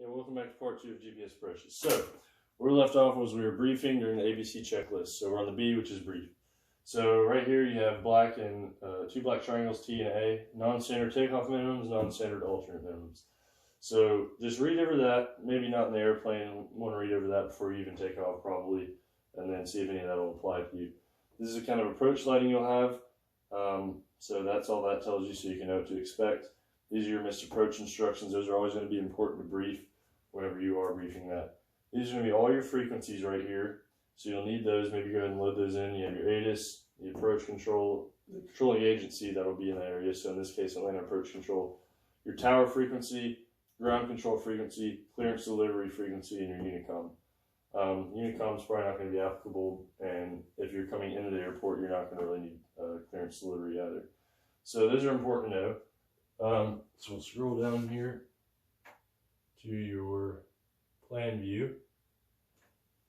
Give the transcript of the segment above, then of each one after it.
Yeah, welcome back to part 2 of GPS approaches. So, where we left off was we were briefing during the ABC checklist. So we're on the B, which is brief. So right here you have black and two black triangles, T and A, non-standard takeoff minimums, non-standard alternate minimums. So just read over that, maybe not in the airplane, want to read over that before you even take off probably, and then see if any of that will apply to you. This is a kind of approach lighting you'll have. So that's all that tells you, so you can know what to expect. These are your missed approach instructions. Those are always going to be important to brief whenever you are briefing that. These are going to be all your frequencies right here. So you'll need those. Maybe go ahead and load those in. You have your ATIS, the approach control, the controlling agency that'll be in that area. So in this case, Atlanta Approach Control. Your tower frequency, ground control frequency, clearance delivery frequency, and your Unicom. Unicom is probably not going to be applicable, and if you're coming into the airport, you're not going to really need clearance delivery either. So those are important to know. So we'll scroll down here to your plan view.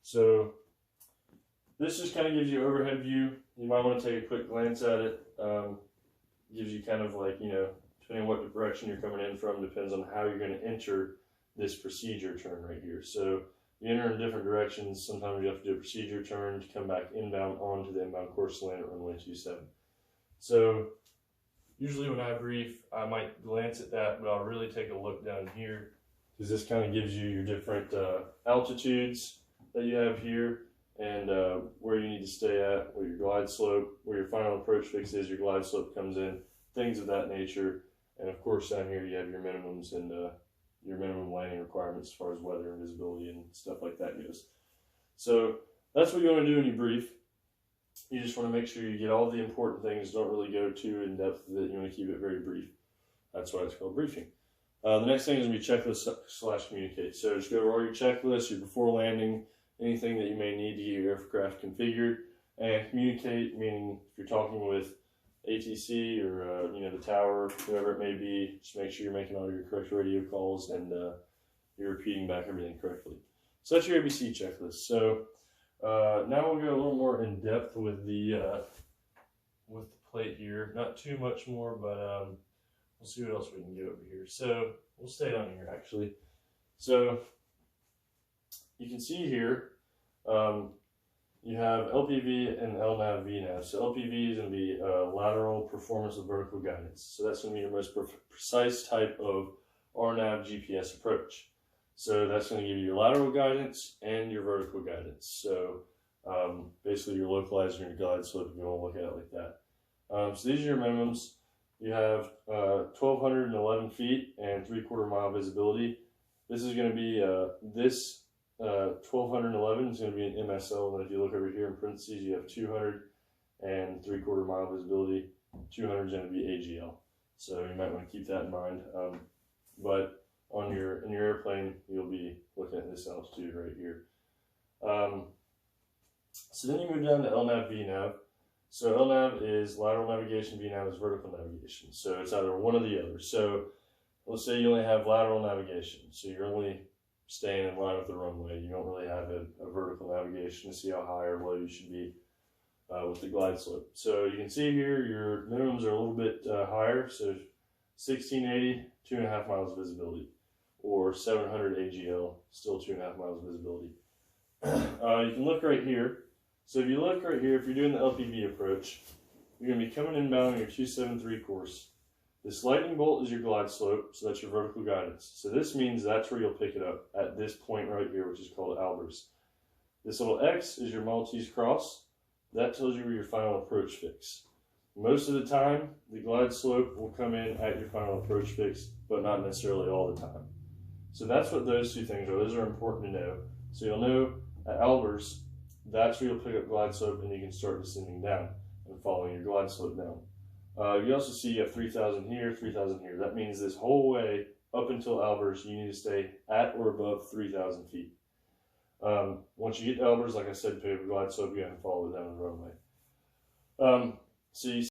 So this just kind of gives you an overhead view. You might want to take a quick glance at it. Gives you kind of like, depending on what direction you're coming in from, depends on how you're going to enter this procedure turn right here. So you enter in different directions. Sometimes you have to do a procedure turn to come back inbound onto the inbound course to land at runway 27. So usually when I brief, I might glance at that, but I'll really take a look down here, because this kind of gives you your different altitudes that you have here, and where you need to stay at, where your glide slope, where your final approach fix is, your glide slope comes in, things of that nature. And of course down here you have your minimums and your minimum landing requirements as far as weather and visibility and stuff like that goes. So that's what you want to do when you brief. You just want to make sure you get all the important things. Don't really go too in depth with it. You want to keep it very brief. That's why it's called briefing. The next thing is going to be checklist / communicate. So just go over all your checklists, your before landing, anything that you may need to get your aircraft configured, and communicate, meaning if you're talking with ATC or the tower, whoever it may be, just make sure you're making all your correct radio calls and you're repeating back everything correctly. So that's your ABC checklist. So now we'll go a little more in depth with the plate here. Not too much more, but we'll see what else we can get over here. So we'll stay down here actually. So you can see here you have LPV and LNAV VNAV. So LPV is going to be lateral performance of vertical guidance. So that's going to be your most precise type of RNAV GPS approach. So that's going to give you your lateral guidance and your vertical guidance. So basically your localizer and your glide slope, if you want to look at it like that. So these are your minimums. You have 1,211 feet and 3/4 mile visibility. This is going to be, 1,211 is going to be an MSL, and if you look over here in parentheses, you have 200 and 3/4 mile visibility. 200 is going to be AGL. So you might want to keep that in mind. But in your airplane, you'll be looking at this altitude right here. So then you move down to LNAV VNAV. So LNAV is lateral navigation, VNAV is vertical navigation. So it's either one or the other. So let's say you only have lateral navigation. So you're only staying in line with the runway. You don't really have a vertical navigation to see how high or low you should be with the glide slope. So you can see here your minimums are a little bit higher. So 1680, 2.5 miles visibility, or 700 AGL, still 2.5 miles visibility. You can look right here. So if you look right here, if you're doing the LPV approach, you're going to be coming inbound on your 273 course. This lightning bolt is your glide slope, so that's your vertical guidance. So this means that's where you'll pick it up, at this point right here, which is called Albers. This little X is your Maltese cross. That tells you where your final approach fix. Most of the time, the glide slope will come in at your final approach fix, but not necessarily all the time. So that's what those two things are. Those are important to know. So you'll know at Albers, that's where you'll pick up glide slope, and you can start descending down and following your glide slope down. You also see you have 3,000 here, 3,000 here. That means this whole way up until Albers, you need to stay at or above 3,000 feet. Once you get to Albers, like I said, pick up a glide slope, you have to follow it down the runway. So you